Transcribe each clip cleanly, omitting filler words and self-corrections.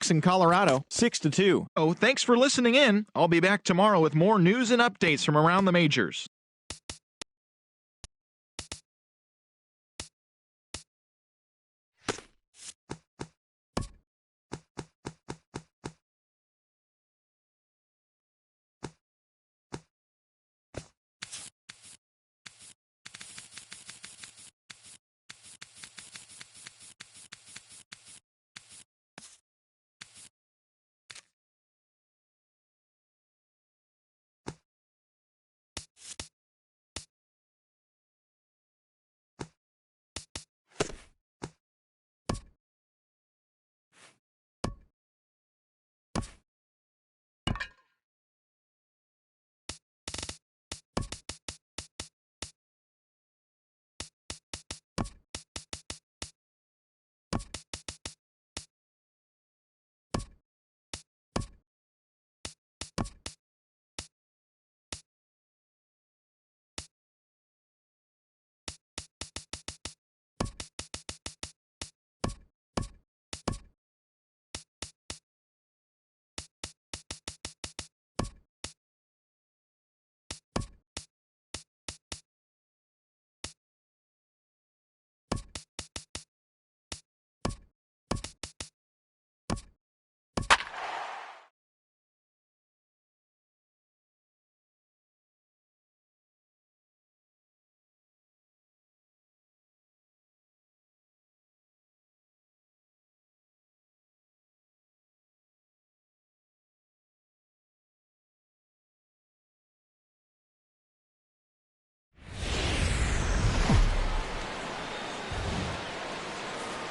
Sox in Colorado 6-2. Oh, thanks for listening in. I'll be back tomorrow with more news and updates from around the majors.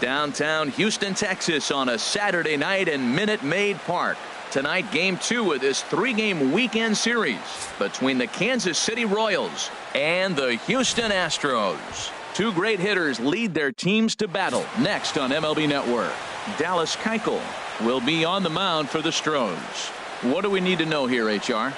Downtown Houston, Texas on a Saturday night in Minute Maid Park. Tonight, Game 2 of this 3-game weekend series between the Kansas City Royals and the Houston Astros. Two great hitters lead their teams to battle. Next on MLB Network, Dallas Keuchel will be on the mound for the Stros. What do we need to know here, HR?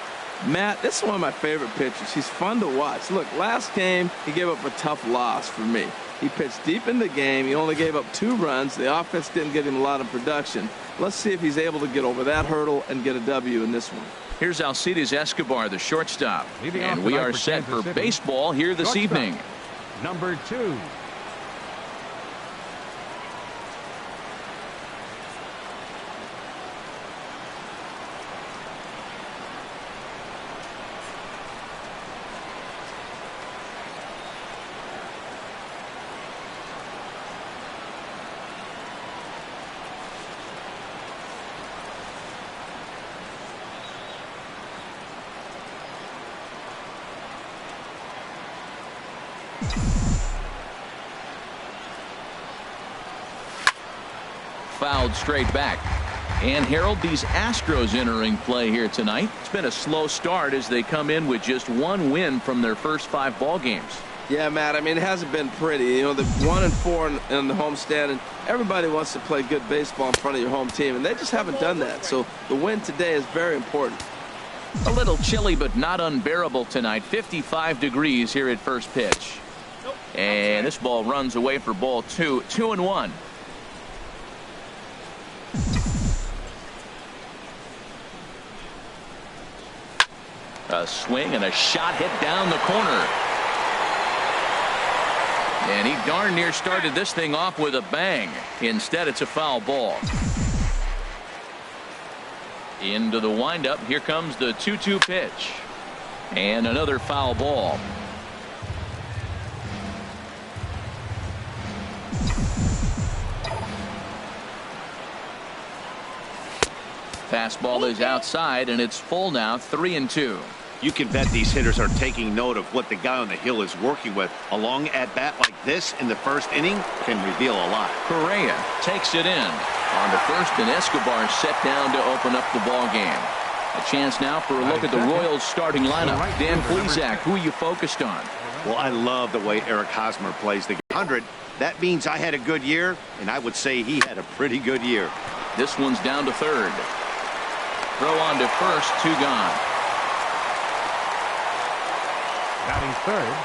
Matt, this is one of my favorite pitchers. He's fun to watch. Look, last game, he gave up a tough loss for me. He pitched deep in the game. He only gave up 2 runs. The offense didn't get him a lot of production. Let's see if he's able to get over that hurdle and get a W in this one. Here's Alcides Escobar, the shortstop. And we are set for baseball here this evening. Number 2. Fouled straight back. And Harold, these Astros entering play here tonight. It's been a slow start as they come in with just 1 win from their first 5 ball games. Yeah, Matt, I mean, it hasn't been pretty. You know, the 1-4 in the homestand, and everybody wants to play good baseball in front of your home team, and they just haven't done that. So the win today is very important. A little chilly, but not unbearable tonight. 55 degrees here at first pitch. And this ball runs away for ball 2. 2-1. A swing and a shot hit down the corner. And he darn near started this thing off with a bang. Instead, it's a foul ball. Into the windup. Here comes the 2-2 pitch. And another foul ball. Fastball is outside, and it's full now. 3-2. You can bet these hitters are taking note of what the guy on the hill is working with. A long at-bat like this in the first inning can reveal a lot. Correa takes it in on the first, and Escobar set down to open up the ball game. A chance now for a look at the Royals starting lineup. Dan Plesac, who are you focused on? Well, I love the way Eric Hosmer plays the 100. That means I had a good year, and I would say he had a pretty good year. This one's down to third. Throw on to first, 2 gone. Batting third.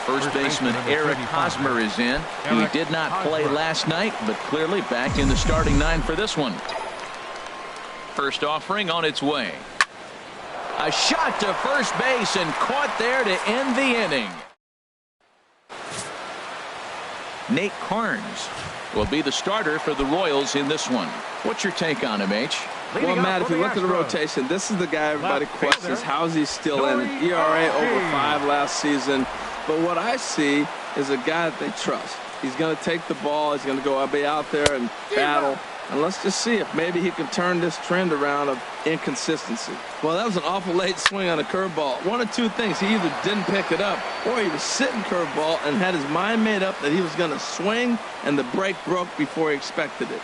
First baseman Eric Hosmer is in. He did not play last night, but clearly back in the starting 9 for this one. First offering on its way. A shot to first base and caught there to end the inning. Nate Carnes will be the starter for the Royals in this one. What's your take on him, H? Well, Matt, if you look at the rotation, this is the guy everybody questions. How is he still in it? ERA over 5 last season. But what I see is a guy that they trust. He's going to take the ball. He's going to go be out there and battle. And let's just see if maybe he can turn this trend around of inconsistency. Well, that was an awful late swing on a curveball. One of two things. He either didn't pick it up or he was sitting curveball and had his mind made up that he was going to swing, and the break broke before he expected it.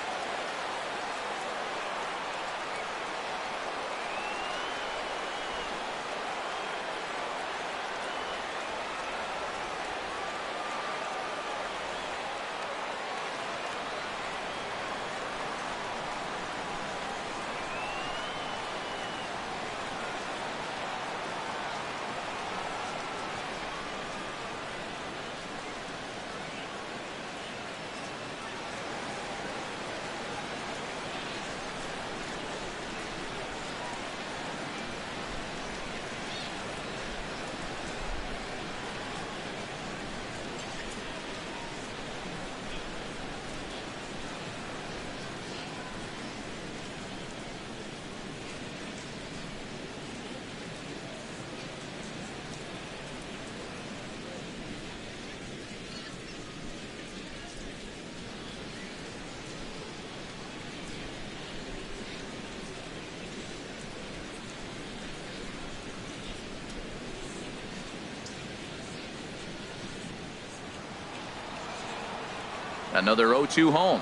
Another 0-2 home.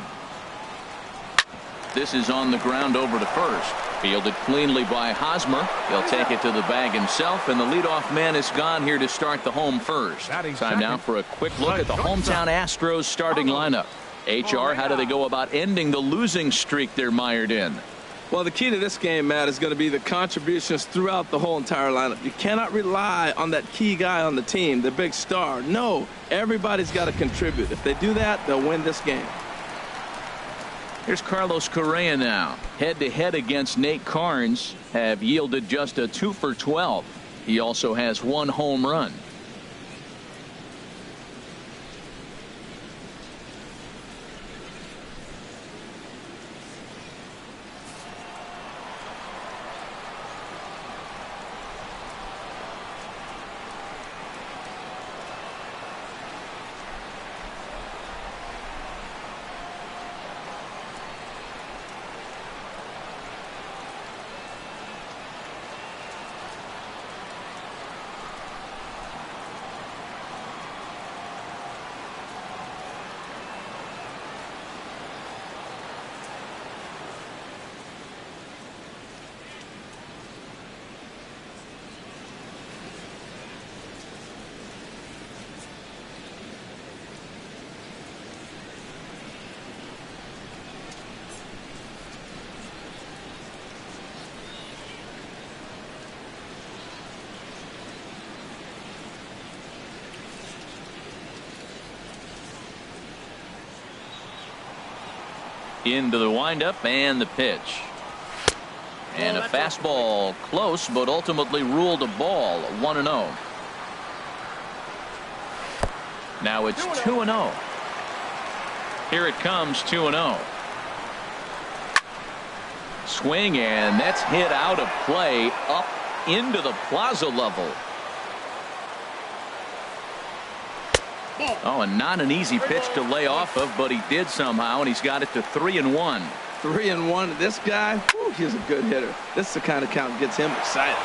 This is on the ground over to first. Fielded cleanly by Hosmer. He'll take it to the bag himself, and the leadoff man is gone here to start the home first. Time now for a quick look at the hometown Astros starting lineup. HR, how do they go about ending the losing streak they're mired in? Well, the key to this game, Matt, is going to be the contributions throughout the whole entire lineup. You cannot rely on that key guy on the team, the big star. No, everybody's got to contribute. If they do that, they'll win this game. Here's Carlos Correa now. Head-to-head against Nate Carnes, have yielded just a 2 for 12. He also has 1 home run. Into the windup and the pitch. And a fastball close, but ultimately ruled a ball. 1-0. Now it's 2-0. Here it comes, 2-0. Swing, and that's hit out of play up into the plaza level. Oh, and not an easy pitch to lay off of, but he did somehow, and he's got it to 3-1. 3-1. This guy, whew, he's a good hitter. This is the kind of count that gets him excited.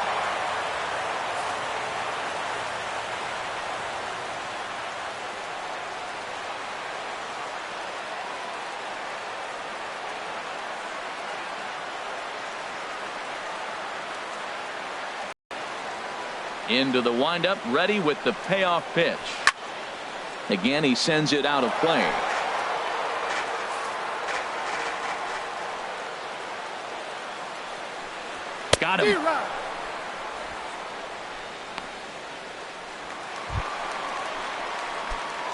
Into the windup, ready with the payoff pitch. Again, he sends it out of play. Got him.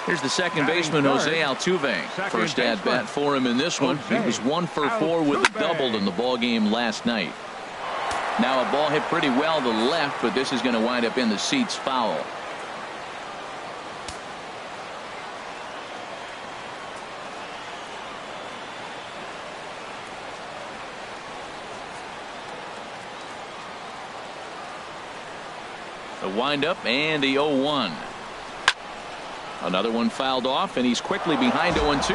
Here's the second baseman, Jose Altuve. First at bat for him in this one. He was 1 for 4 with a double in the ball game last night. Now a ball hit pretty well to the left, but this is going to wind up in the seats foul. The windup and the 0-1. Another one fouled off, and he's quickly behind 0-2.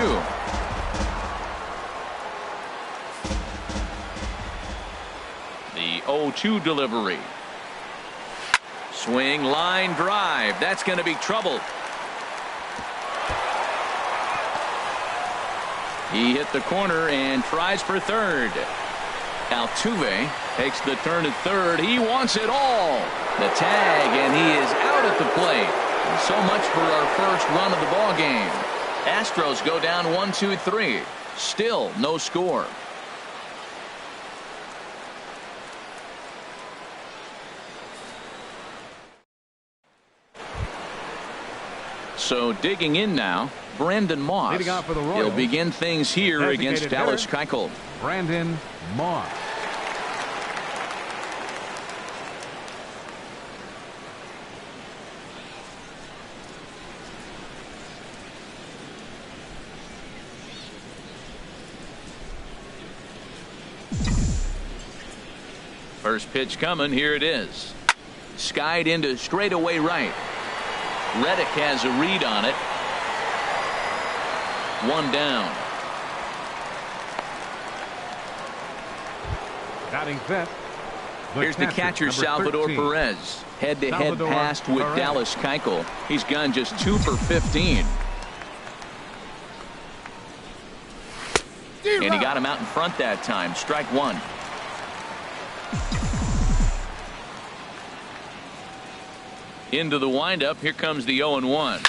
The 0-2 delivery. Swing, line drive. That's going to be trouble. He hit the corner and tries for third. Altuve takes the turn at third. He wants it all. The tag, and he is out at the plate. So much for our first run of the ball game. Astros go down 1-2-3. Still no score. So digging in now, Brandon Moss. Leading off for the Royals, he'll begin things here against Dallas Keuchel. Brandon Moss. First pitch coming. Here it is. Skied into straightaway right. Reddick has a read on it. One down. Batting fifth. Here's the catcher, Salvador Perez. Head-to-head pass with Dallas Keuchel. He's gone just 2 for 15. And he got him out in front that time. Strike one. Into the windup. Here comes the 0-1.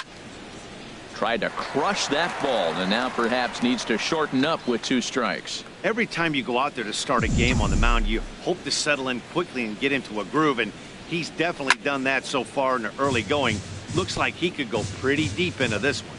Tried to crush that ball, and now perhaps needs to shorten up with 2 strikes. Every time you go out there to start a game on the mound, you hope to settle in quickly and get into a groove, and he's definitely done that so far in the early going. Looks like he could go pretty deep into this one.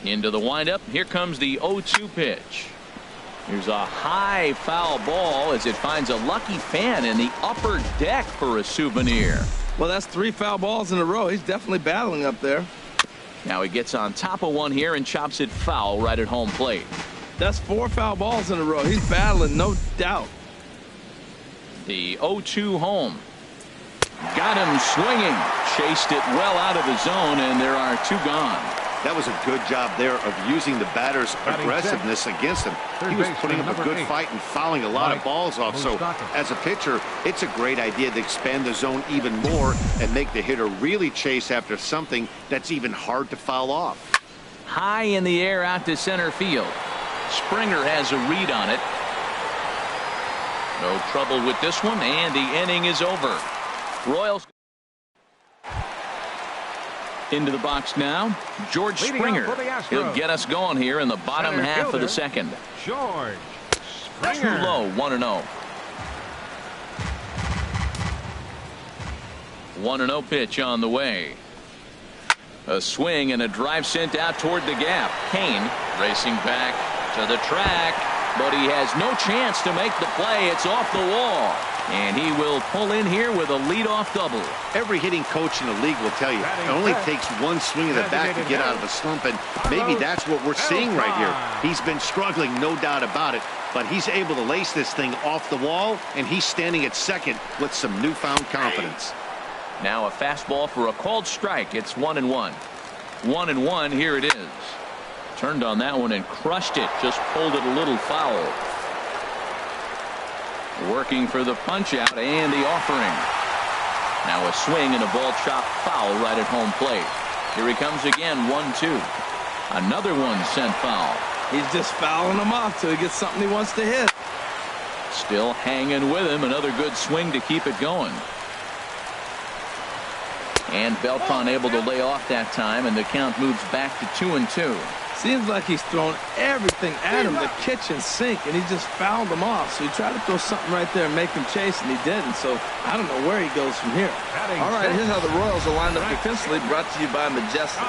Into the windup. Here comes the 0-2 pitch. Here's a high foul ball as it finds a lucky fan in the upper deck for a souvenir. Well, that's 3 foul balls in a row. He's definitely battling up there. Now he gets on top of one here and chops it foul right at home plate. That's 4 foul balls in a row. He's battling, no doubt. The 0-2 home. Got him swinging. Chased it well out of the zone, and there are 2 gone. That was a good job there of using the batter's aggressiveness against him. He was putting up a good fight and fouling a lot of balls off. So as a pitcher, it's a great idea to expand the zone even more and make the hitter really chase after something that's even hard to foul off. High in the air out to center field. Springer has a read on it. No trouble with this one, and the inning is over. Royals into the box now. George Springer. He'll get us going here in the bottom half of the second. George Springer. Too low, 1-0. 1-0 pitch on the way. A swing and a drive sent out toward the gap. Kane racing back to the track, but he has no chance to make the play. It's off the wall. And he will pull in here with a leadoff double. Every hitting coach in the league will tell you it only takes one swing of the bat to get out of a slump, and maybe that's what we're seeing right here. He's been struggling, no doubt about it, but he's able to lace this thing off the wall, and he's standing at second with some newfound confidence. Now a fastball for a called strike. It's 1-1. 1-1. Here it is. Turned on that one and crushed it. Just pulled it a little foul. Working for the punch out and the offering. Now a swing and a ball chopped foul right at home plate. Here he comes again. 1-2. Another one sent foul. He's just fouling them off till he gets something he wants to hit. Still hanging with him. Another good swing to keep it going. And Beltran able to lay off that time, and the count moves back to 2-2. Seems like he's thrown everything at him, the kitchen sink, and he just fouled them off. So he tried to throw something right there and make him chase, and he didn't. So I don't know where he goes from here. All right, here's how the Royals are lined up defensively, brought to you by Majestic.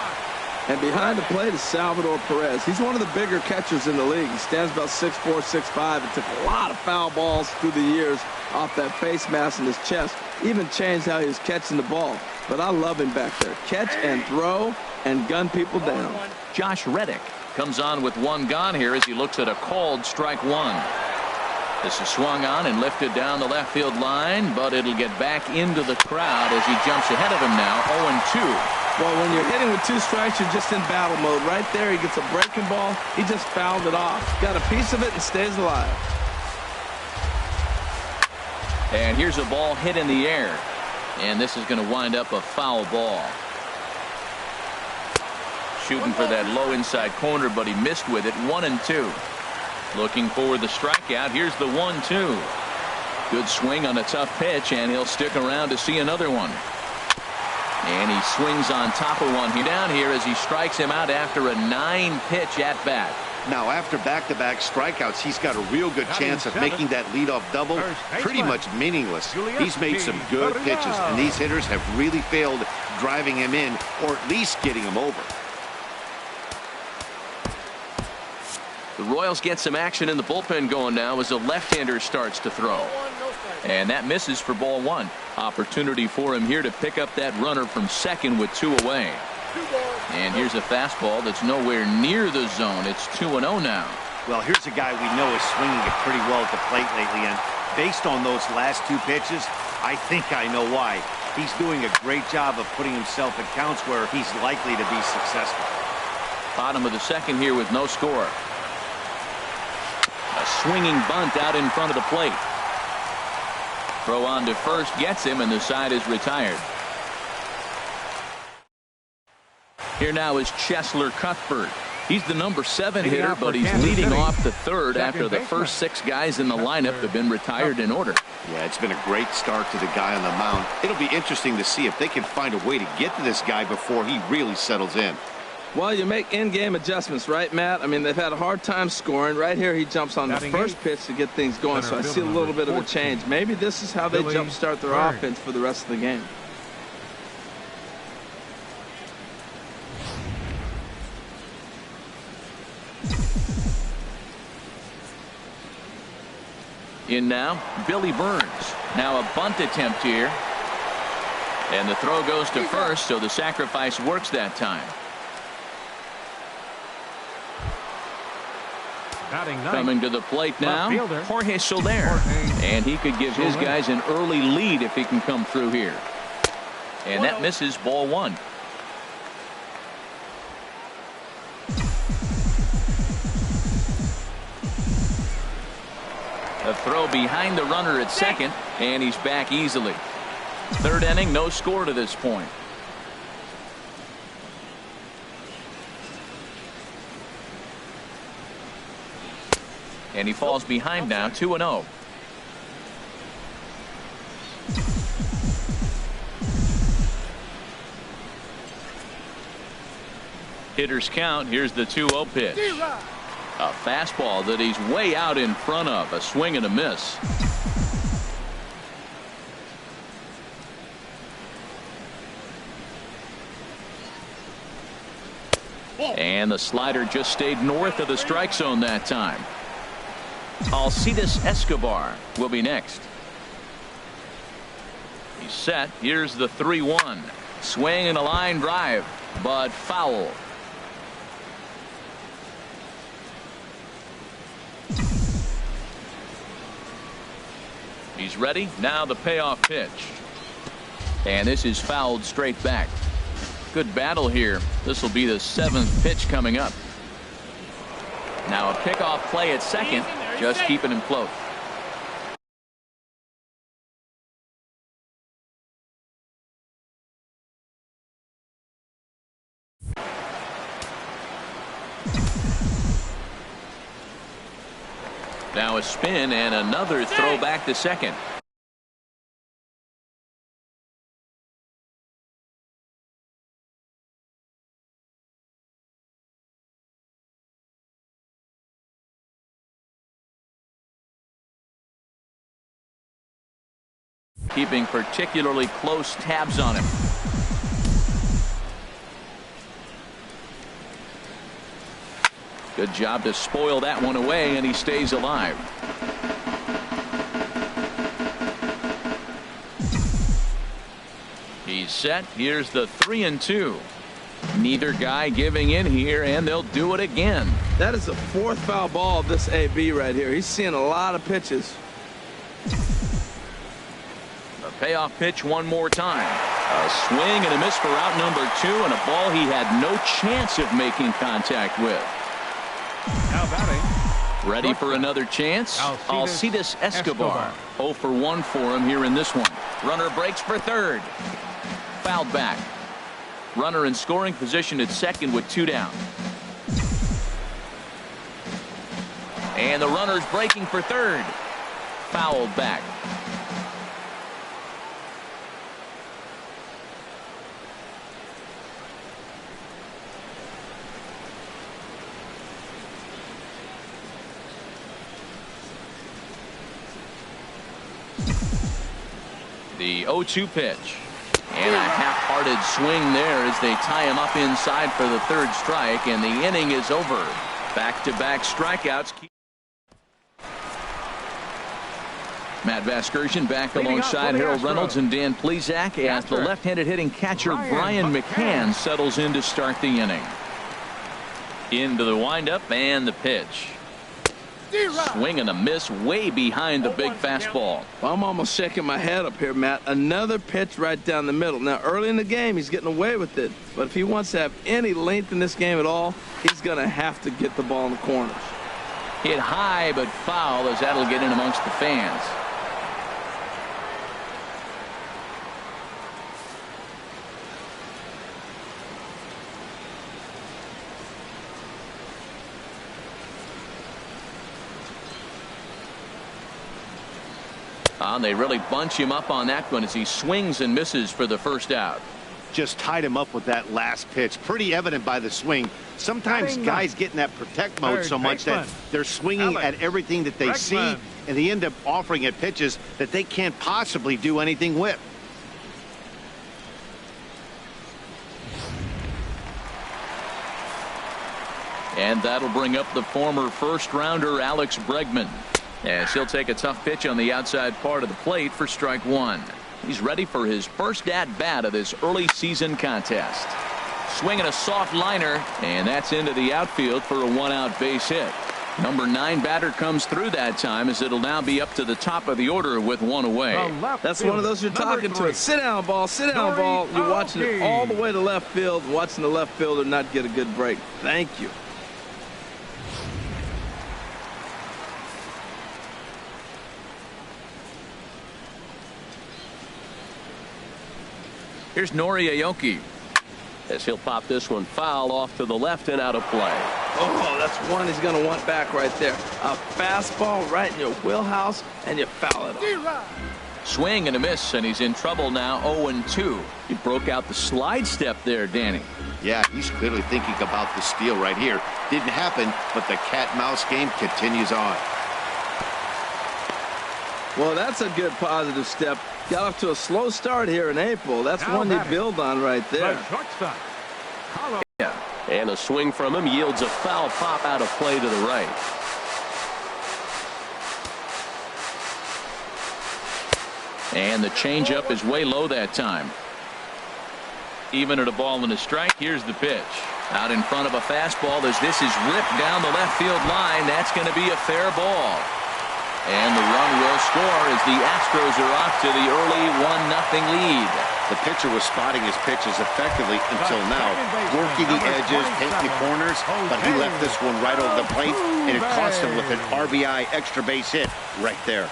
And behind the plate is Salvador Perez. He's one of the bigger catchers in the league. He stands about 6'4", 6'5", and took a lot of foul balls through the years off that face mask in his chest. Even changed how he was catching the ball. But I love him back there. Catch and throw and gun people down. Josh Reddick comes on with one gone here as he looks at a called strike one. This is swung on and lifted down the left field line, but it'll get back into the crowd as he jumps ahead of him now, 0-2. Well, when you're hitting with 2 strikes, you're just in battle mode. Right there, he gets a breaking ball. He just fouled it off. Got a piece of it and stays alive. And here's a ball hit in the air. And this is going to wind up a foul ball. Shooting for that low inside corner, but he missed with it. 1-2. Looking for the strikeout. Here's the 1-2. Good swing on a tough pitch, and he'll stick around to see another one. And he swings on top of one. He down here as he strikes him out after a 9-pitch at bat. Now, after back-to-back strikeouts, he's got a real good chance of making that leadoff double pretty much meaningless. He's made some good pitches, and these hitters have really failed driving him in or at least getting him over. The Royals get some action in the bullpen going now as the left-hander starts to throw. And that misses for ball one. Opportunity for him here to pick up that runner from second with 2 away. And here's a fastball that's nowhere near the zone. It's 2-0 now. Well, here's a guy we know is swinging it pretty well at the plate lately, and based on those last 2 pitches, I think I know why. He's doing a great job of putting himself in counts where he's likely to be successful. Bottom of the second here with no score. A swinging bunt out in front of the plate. Throw on to first gets him, and the side is retired. Here now is Cheslor Cuthbert. He's the number 7 hitter, but he's leading off the third after the first 6 guys in the lineup have been retired in order. Yeah, it's been a great start to the guy on the mound. It'll be interesting to see if they can find a way to get to this guy before he really settles in. Well, you make in-game adjustments, right, Matt? I mean, they've had a hard time scoring. Right here, he jumps on the first pitch to get things going, so I see a little bit of a change. Maybe this is how they jumpstart their offense for the rest of the game. In now, Billy Burns. Now a bunt attempt here. And the throw goes to first, so the sacrifice works that time. Coming to the plate now, Jorge Soler. And he could give his guys an early lead if he can come through here. And that misses ball one. A throw behind the runner at second, and he's back easily. Third inning, no score to this point. And he falls behind now, 2-0. Hitters count. Here's the 2-0 pitch. A fastball that he's way out in front of. A swing and a miss. And the slider just stayed north of the strike zone that time. Alcides Escobar will be next. He's set. Here's the 3-1. Swing and a line drive, but foul. He's ready. Now the payoff pitch. And this is fouled straight back. Good battle here. This will be the 7th pitch coming up. Now a pickoff play at second, just keeping him close. Now a spin and another throw back to second. keeping particularly close tabs on him. Good job to spoil that one away, and he stays alive. He's set. Here's the 3-2. Neither guy giving in here, and they'll do it again. That is the fourth foul ball of this AB right here. He's seeing a lot of pitches. A payoff pitch one more time. A swing and a miss for out number 2, and a ball he had no chance of making contact with. Now batting. Ready for another chance? Alcides Escobar. 0 for 1 for him here in this one. Runner breaks for third. Fouled back. Runner in scoring position at second with 2 down. And the runner's breaking for third. Fouled back. The 0-2 pitch. And a half-hearted swing there as they tie him up inside for the third strike, and the inning is over. Back-to-back strikeouts. Matt Vasgersian back alongside Harold Reynolds and Dan Plesac as the left-handed hitting catcher Brian McCann settles in to start the inning. Into the windup and the pitch. Swing and a miss way behind the big fastball. I'm almost shaking my head up here, Matt. Another pitch right down the middle. Now, early in the game, he's getting away with it. But if he wants to have any length in this game at all, he's going to have to get the ball in the corners. Hit high but foul as that'll get in amongst the fans. They really bunch him up on that one as he swings and misses for the first out. Just tied him up with that last pitch. Pretty evident by the swing. Sometimes guys get in that protect mode so much that they're swinging at everything that they see, and they end up offering at pitches that they can't possibly do anything with. And that'll bring up the former first-rounder Alex Bregman, as he'll take a tough pitch on the outside part of the plate for strike 1. He's ready for his first at-bat of this early season contest. Swinging a soft liner, and that's into the outfield for a 1-out base hit. Number 9 batter comes through that time, as it'll now be up to the top of the order with 1 away. That's one of those you're talking to. Sit down ball, sit down ball. You're watching it all the way to left field, watching the left fielder not get a good break. Thank you. Here's Nori Aoki, as he'll pop this one foul off to the left and out of play. Oh, that's one he's going to want back right there. A fastball right in your wheelhouse, and you foul it off. Swing and a miss, and he's in trouble now. 0-2. He broke out the slide step there, Danny. Yeah, he's clearly thinking about the steal right here. Didn't happen, but the cat-mouse game continues on. Well, that's a good positive step. Got off to a slow start here in April. That's one you build on right there. Yeah. And a swing from him yields a foul pop out of play to the right. And the changeup is way low that time. Even at a ball and a strike, here's the pitch. Out in front of a fastball as this is ripped down the left field line. That's going to be a fair ball. And the run will score as the Astros are off to the early 1-0 lead. The pitcher was spotting his pitches effectively until now, working the edges, taking corners, but he left this one right over the plate, and it cost him with an RBI extra base hit right there.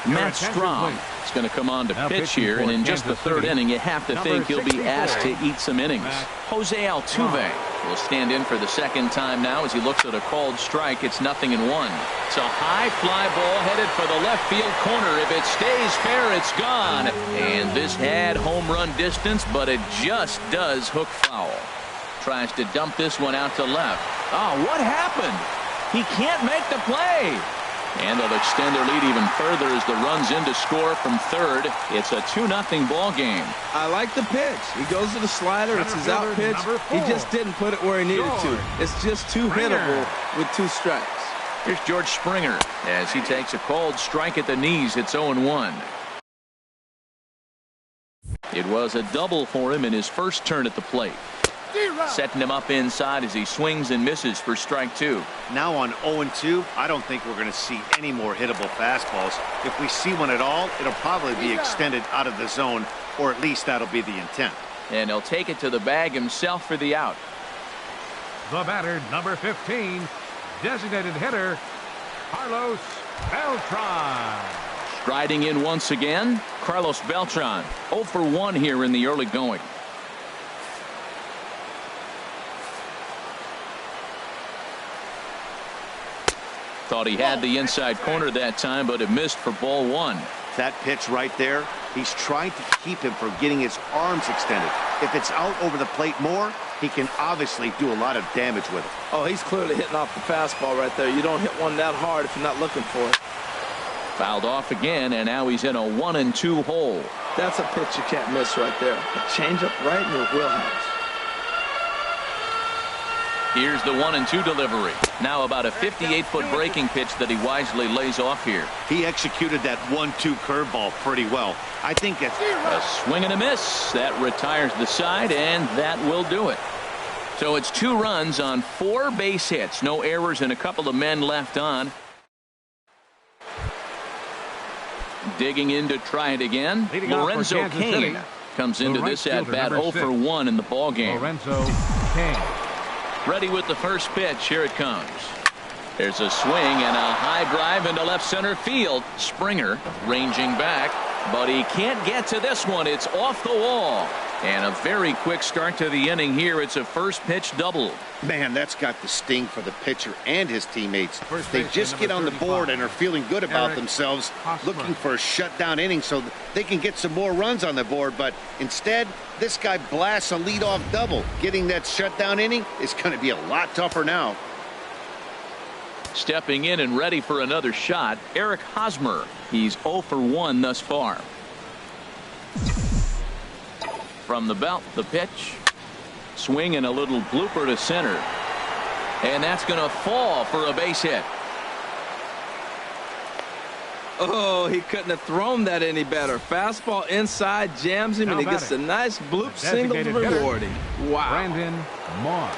Matt Strom is going to come on to pitch here, and in just the third inning, you have to think he'll be asked to eat some innings. Jose Altuve will stand in for the second time now as he looks at a called strike. It's 0-1. It's a high fly ball headed for the left field corner. If it stays fair, it's gone. And this had home run distance, but it just does hook foul. Tries to dump this one out to left. Oh, what happened? He can't make the play. And they'll extend their lead even further as the run's in to score from third. It's a 2-0 ball game. I like the pitch. He goes to the slider. It's his out pitch. He just didn't put it where he needed to. It's just too hittable with 2 strikes. Here's George Springer as he takes a called strike at the knees. It's 0-1. It was a double for him in his first turn at the plate. Setting him up inside as he swings and misses for strike 2. Now on 0-2, I don't think we're going to see any more hittable fastballs. If we see one at all, it'll probably be extended out of the zone, or at least that'll be the intent. And he'll take it to the bag himself for the out. The batter, number 15, designated hitter, Carlos Beltran. Striding in once again, Carlos Beltran. 0 for 1 here in the early going. Thought he had the inside corner that time, but it missed for ball 1. That pitch right there, he's trying to keep him from getting his arms extended. If it's out over the plate more, he can obviously do a lot of damage with it. Oh, he's clearly hitting off the fastball right there. You don't hit one that hard if you're not looking for it. Fouled off again, and now he's in a 1-2 hole. That's a pitch you can't miss right there. A changeup right in your wheelhouse. Here's the 1-2 delivery. Now about a 58-foot breaking pitch that he wisely lays off here. He executed that 1-2 curveball pretty well. I think it's a swing and a miss. That retires the side, and that will do it. So it's 2 runs on 4 base hits. No errors and a couple of men left on. Digging in to try it again. Lorenzo Cain comes into this at-bat 0 for 1 in the ball game. Lorenzo Cain. Ready with the first pitch. Here it comes. There's a swing and a high drive into left center field. Springer ranging back, but he can't get to this one. It's off the wall. And a very quick start to the inning here. It's a first pitch double. Man, that's got the sting for the pitcher and his teammates. They just get on the board and are feeling good about themselves, looking for a shutdown inning so they can get some more runs on the board. But instead, this guy blasts a leadoff double. Getting that shutdown inning is going to be a lot tougher now. Stepping in and ready for another shot, Eric Hosmer. He's 0 for 1 thus far. From the belt, the pitch. Swing and a little blooper to center. And that's going to fall for a base hit. Oh, he couldn't have thrown that any better. Fastball inside, jams him, and he gets a nice bloop single to reward him. Wow. Brandon Moss.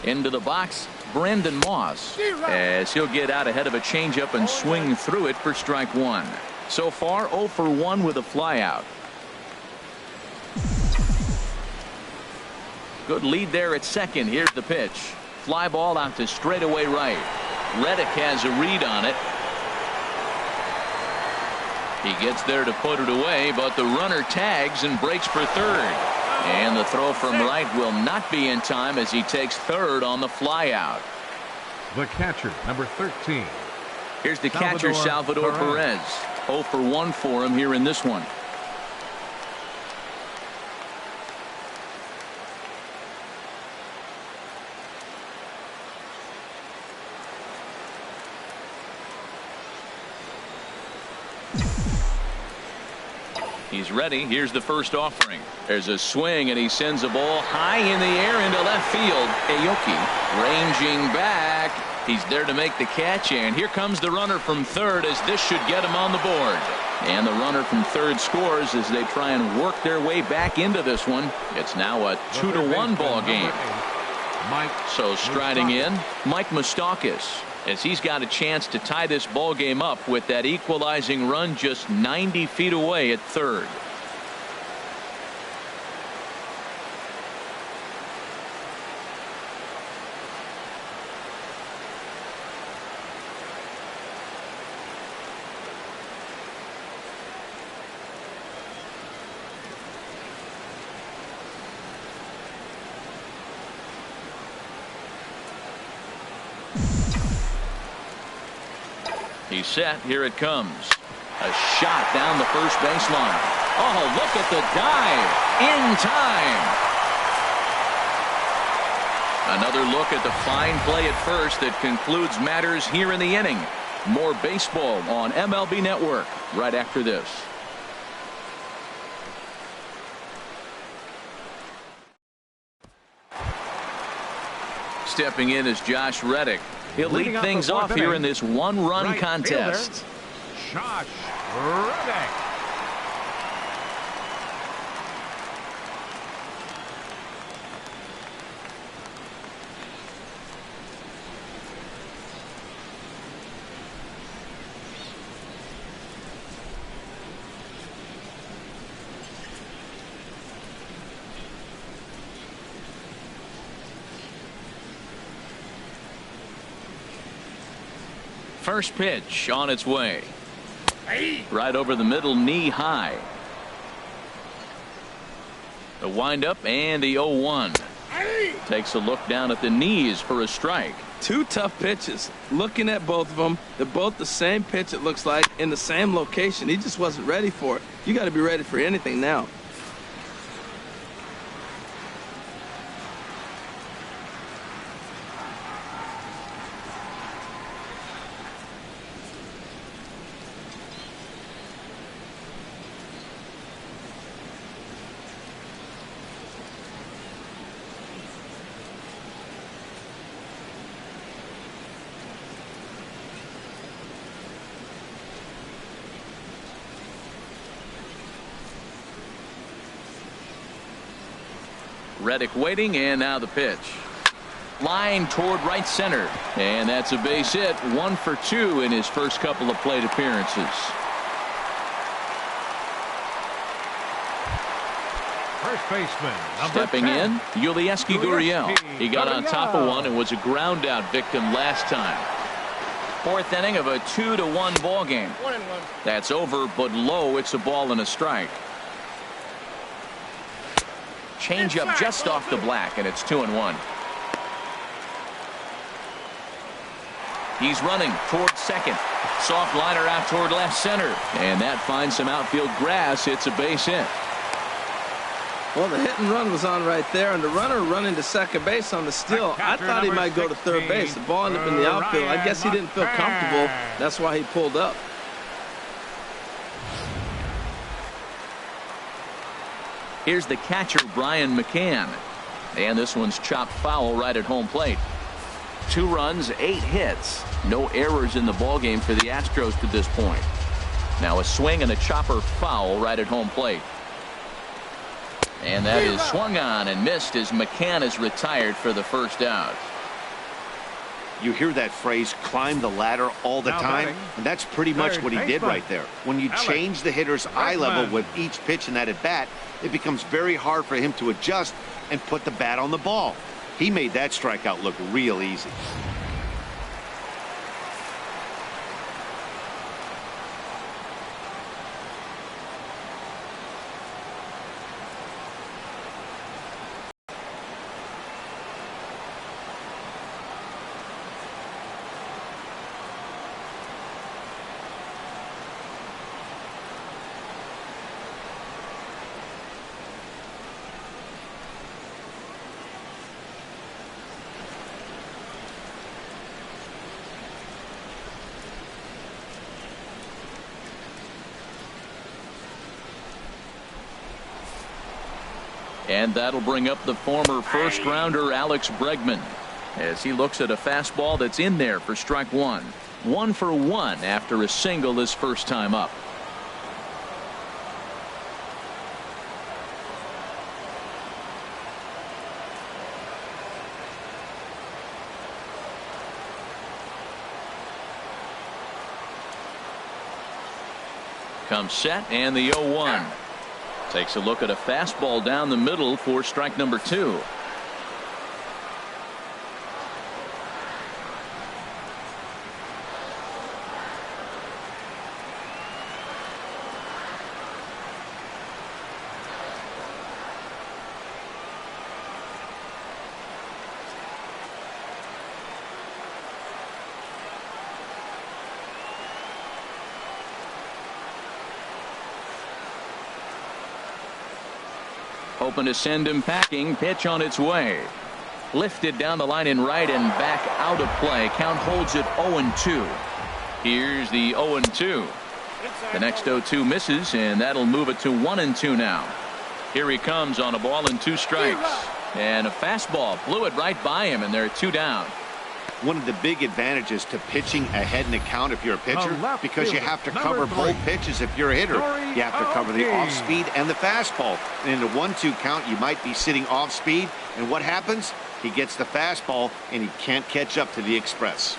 Into the box, Brandon Moss, as he'll get out ahead of a changeup and swing through it for strike 1. So far, 0 for 1 with a flyout. Good lead there at second. Here's the pitch. Fly ball out to straightaway right. Reddick has a read on it. He gets there to put it away, but the runner tags and breaks for third. And the throw from right will not be in time as he takes third on the flyout. The catcher, number 13. Here's the catcher, Salvador Perez. 0 for 1 for him here in this one. He's ready. Here's the first offering. There's a swing, and he sends a ball high in the air into left field. Aoki ranging back. He's there to make the catch, and here comes the runner from third as this should get him on the board. And the runner from third scores as they try and work their way back into this one. It's now a 2-1 ball game. So striding in, Mike Moustakas, as he's got a chance to tie this ball game up with that equalizing run just 90 feet away at third. He's set. Here it comes. A shot down the first baseline. Oh, look at the dive. In time. Another look at the fine play at first that concludes matters here in the inning. More baseball on MLB Network right after this. Stepping in is Josh Reddick. He'll lead things off here in this one-run contest. Josh Reddick. First pitch on its way. Right over the middle, knee high. The windup and the 0-1. Takes a look down at the knees for a strike. Two tough pitches. Looking at both of them, they're both the same pitch, it looks like, in the same location. He just wasn't ready for it. You got to be ready for anything now. Reddick waiting, and now the pitch. Line toward right center, and that's a base hit. 1 for 2 in his first couple of plate appearances. First baseman, stepping 10. In, Yulieski Gurriel. He got on top of one and was a ground out victim last time. Fourth inning of a 2-1 ball game. 1-1. That's over, but low. It's a ball and a strike. Change up just off the black, and it's 2-1. He's running toward second. Soft liner out toward left center, and that finds some outfield grass. It's a base hit. Well, the hit and run was on right there, and the runner running to second base on the steal. I thought he might go to third base. The ball ended up in the outfield. I guess he didn't feel comfortable. That's why he pulled up. Here's the catcher, Brian McCann. And this one's chopped foul right at home plate. 2 runs, 8 hits. No errors in the ballgame for the Astros to this point. Now a swing and a chopper foul right at home plate. And that is swung on and missed as McCann is retired for the first out. You hear that phrase, climb the ladder, all the time, and that's pretty much what he did right there. When you change the hitter's eye level with each pitch in that at bat, it becomes very hard for him to adjust and put the bat on the ball. He made that strikeout look real easy. And that'll bring up the former first-rounder Alex Bregman as he looks at a fastball that's in there for strike 1. 1 for 1 after a single his first time up. comes set, and the 0-1. Takes a look at a fastball down the middle for strike number 2. Hoping to send him packing. Pitch on its way. Lifted down the line in right and back out of play. Count holds it 0-2. Here's the 0-2. The next 0-2 misses, and that'll move it to 1-2 now. Here he comes on a ball and 2 strikes. And a fastball blew it right by him, and there are 2 down. One of the big advantages to pitching ahead in the count if you're a pitcher, because you have to cover both pitches if you're a hitter. You have to cover the off speed and the fastball. And in a 1-2 count, you might be sitting off speed. And what happens? He gets the fastball, and he can't catch up to the express.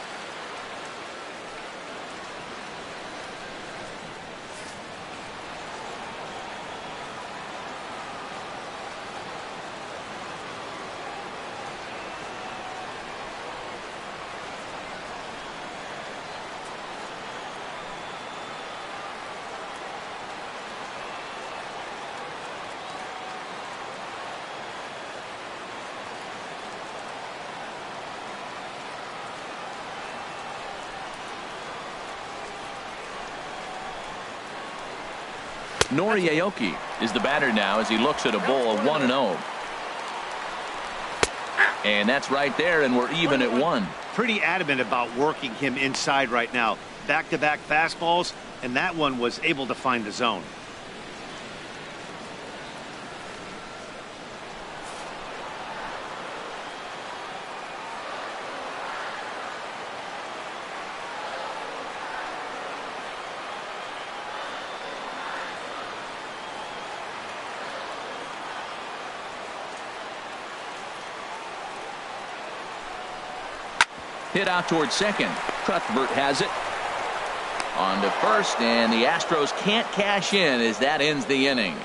Noriaoki is the batter now as he looks at a ball of 1-0. And that's right there, and we're even at 1. Pretty adamant about working him inside right now. Back-to-back fastballs, and that one was able to find the zone. Hit out towards second. Cuthbert has it. On to first, and the Astros can't cash in as that ends the inning.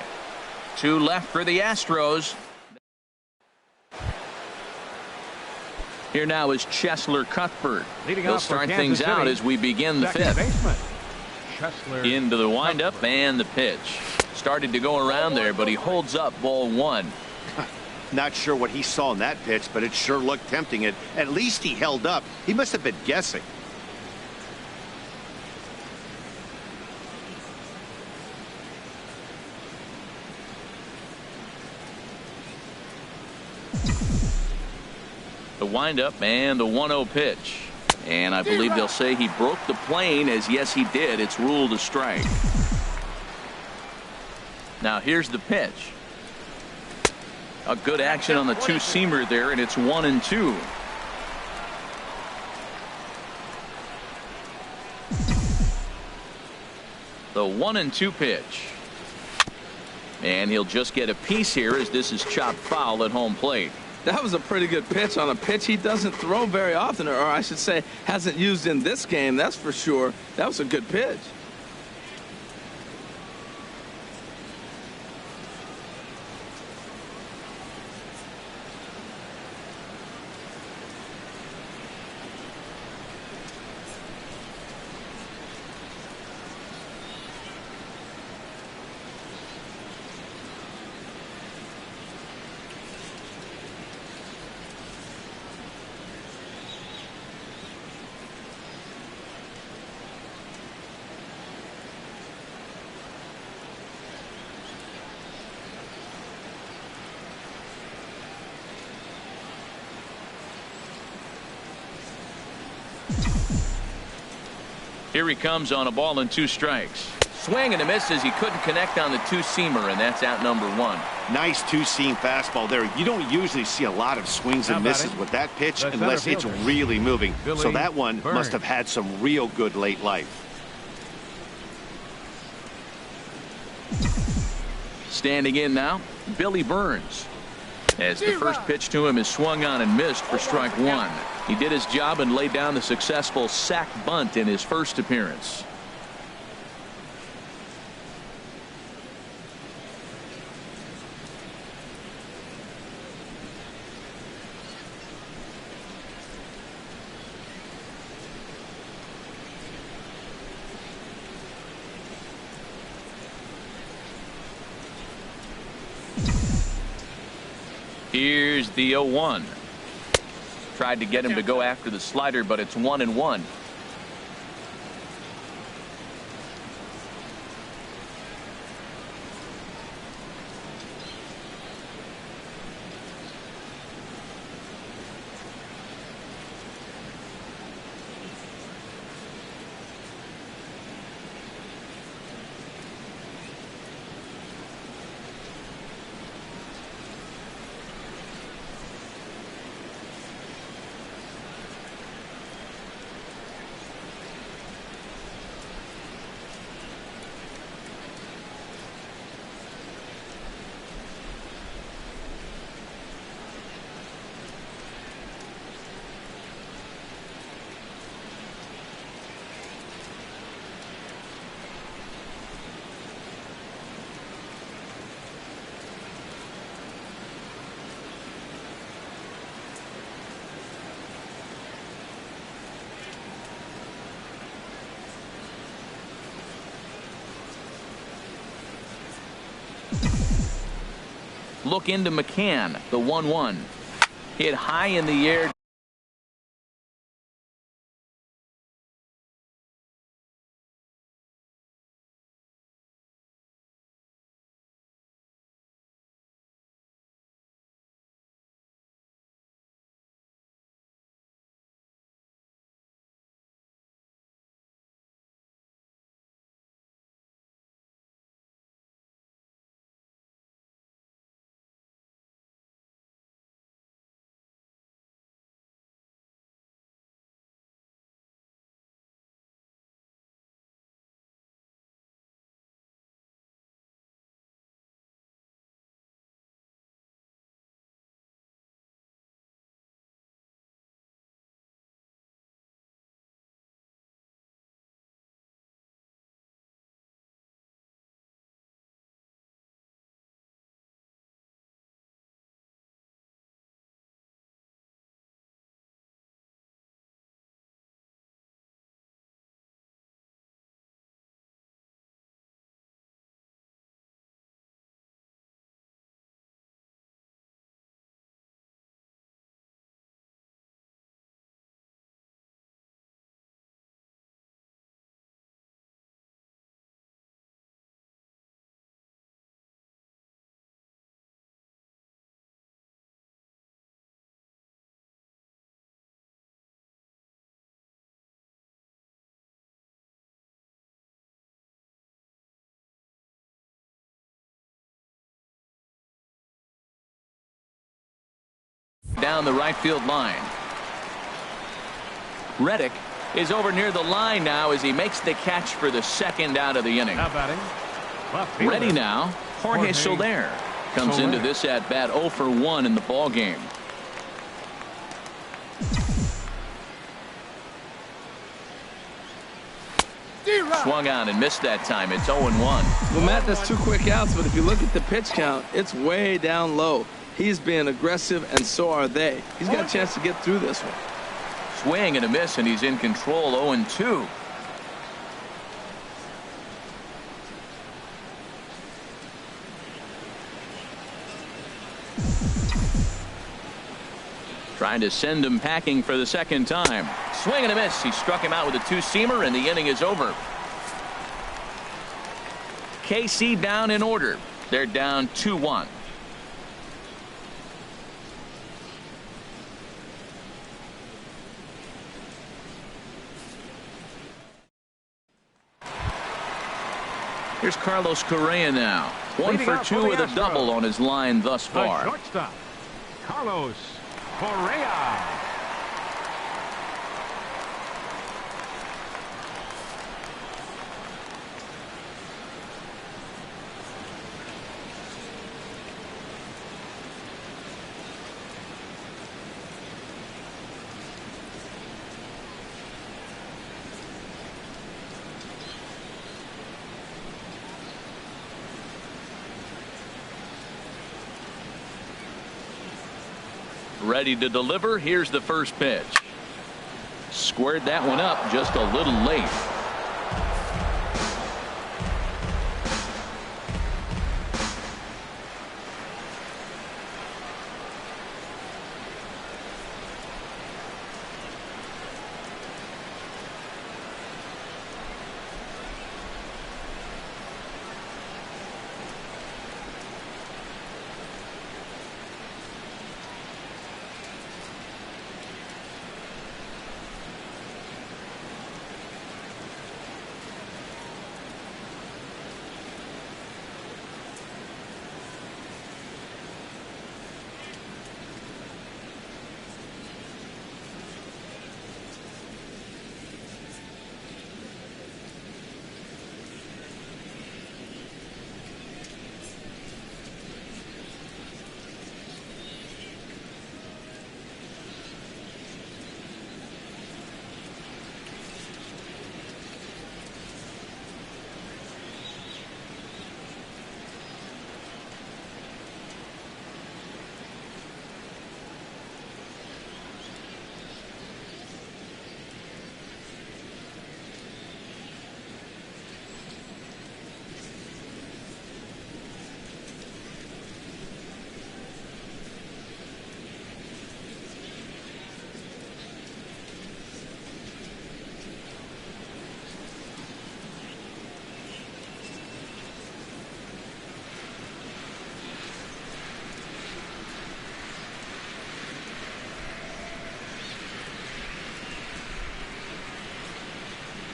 2 left for the Astros. Here now is Chesler Cuthbert. He'll start things out as we begin the 5th. Into the windup and the pitch. Started to go around there, but he holds up ball 1. Not sure what he saw in that pitch, but it sure looked tempting. At least he held up. He must have been guessing. The windup and the 1-0 pitch. And I believe they'll say he broke the plane, as yes he did. It's ruled a strike. Now here's the pitch. A good action on the 2-seamer there, and it's 1-2. The 1-2 pitch. And he'll just get a piece here as this is chopped foul at home plate. That was a pretty good pitch on a pitch he doesn't throw very often, or I should say hasn't used in this game, that's for sure. That was a good pitch. Here he comes on a ball and 2 strikes. Swing and a miss as he couldn't connect on the 2-seamer, and that's out number 1. Nice 2-seam fastball there. You don't usually see a lot of swings and misses with that pitch unless it's really moving. So that one must have had some real good late life. Standing in now, Billy Burns. As the first pitch to him is swung on and missed for strike 1. He did his job and laid down the successful sac bunt in his first appearance. Here's the 0-1. Tried to get him to go after the slider, but it's 1-1. Look into McCann, the 1-1. Hit high in the air. Down the right field line. Reddick is over near the line now as he makes the catch for the second out of the inning. Now batting. Ready now, Jorge Soler comes into this at bat 0 for 1 in the ball game. Swung on and missed that time. It's 0-1. Well, Matt, that's 2 quick outs, but if you look at the pitch count, it's way down low. He's being aggressive, and so are they. He's got a chance to get through this one. Swing and a miss, and he's in control. 0-2. Trying to send him packing for the second time. Swing and a miss. He struck him out with a 2-seamer, and the inning is over. KC down in order. They're down 2-1. Here's Carlos Correa now. 1 for 2 with a double on his line thus far. Shortstop, Carlos Correa. Ready to deliver. Here's the first pitch. Squared that one up just a little late.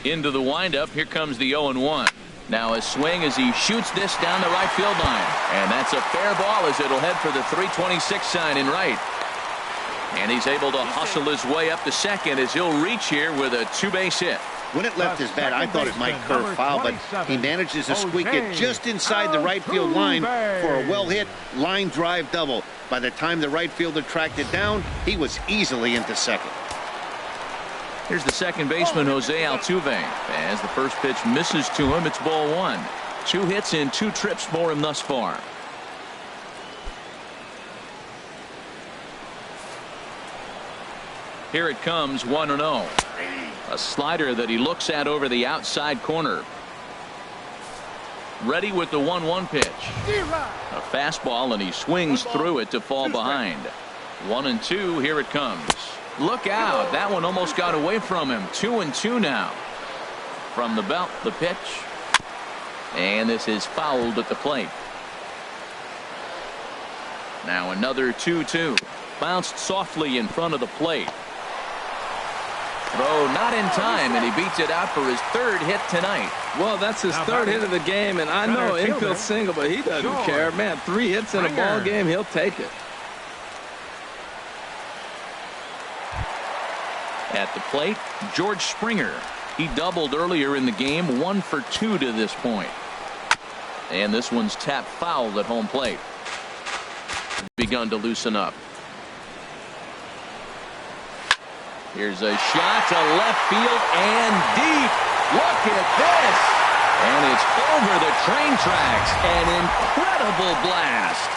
Into the windup. Here comes the 0-1. Now a swing as he shoots this down the right field line. And that's a fair ball as it'll head for the 326 sign in right. And he's able to hustle his way up to second as he'll reach here with a two-base hit. When it left his bat, I thought it might curve foul, but he manages to squeak it just inside the right field line for a well-hit line drive double. By the time the right fielder tracked it down, he was easily into second. Here's the second baseman, Jose Altuve. As the first pitch misses to him, it's ball one. 2 hits in 2 trips for him thus far. Here it comes, 1-0. A slider that he looks at over the outside corner. Ready with the 1-1 pitch. A fastball, and he swings through it to fall behind. 1-2. Here it comes. Look out. That one almost got away from him. 2-2 now. From the belt, the pitch. And this is fouled at the plate. Now another 2-2. Bounced softly in front of the plate. Throw not in time, and he beats it out for his 3rd hit tonight. Well, that's his 3rd hit of the game, and I know infield single, but he doesn't care. Man, 3 hits in a ball game, he'll take it. At the plate, George Springer. He doubled earlier in the game, 1 for 2 to this point. And this one's tapped foul at home plate. Begun to loosen up. Here's a shot to left field and deep. Look at this. And it's over the train tracks. An incredible blast.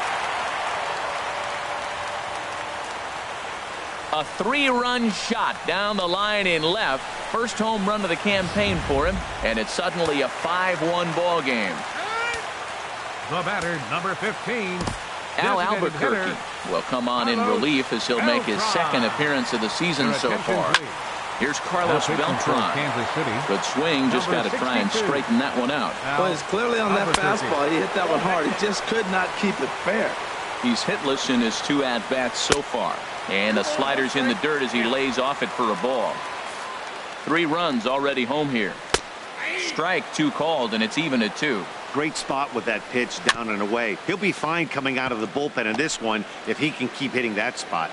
A 3-run shot down the line in left. First home run of the campaign for him. And it's suddenly a 5-1 ball game. The batter, number 15. Al Albuquerque will come on in relief as he'll make his 2nd appearance of the season so far. Here's Carlos Beltran. Good swing, just got to try and straighten that one out. Well, he's clearly on that fastball. He hit that one hard. He just could not keep it fair. He's hitless in his 2 at-bats so far. And the slider's in the dirt as he lays off it for a ball. 3 runs already home here. Strike 2 called, and it's even at 2. Great spot with that pitch down and away. He'll be fine coming out of the bullpen in this one if he can keep hitting that spot.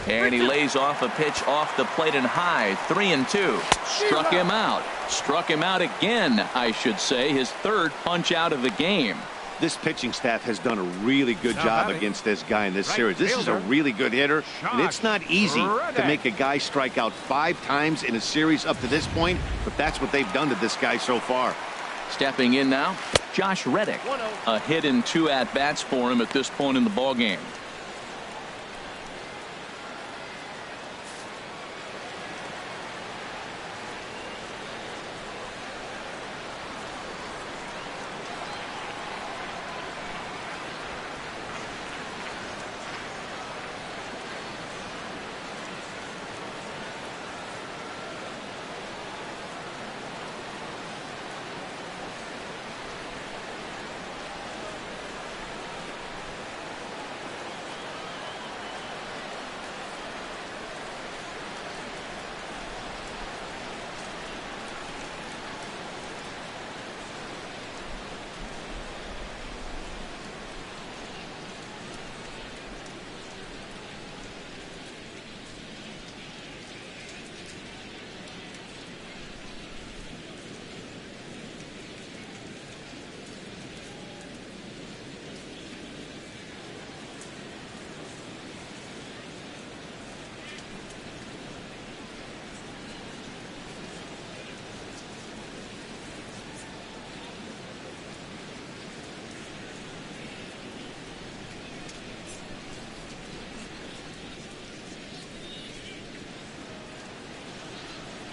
And he lays off a pitch off the plate and high. 3-2. Struck him out. Struck him out again, I should say. His 3rd punch out of the game. This pitching staff has done a really good job against this guy in this series. This is a really good hitter, and it's not easy to make a guy strike out 5 times in a series up to this point, but that's what they've done to this guy so far. Stepping in now, Josh Reddick. A hit in 2 at-bats for him at this point in the ball game.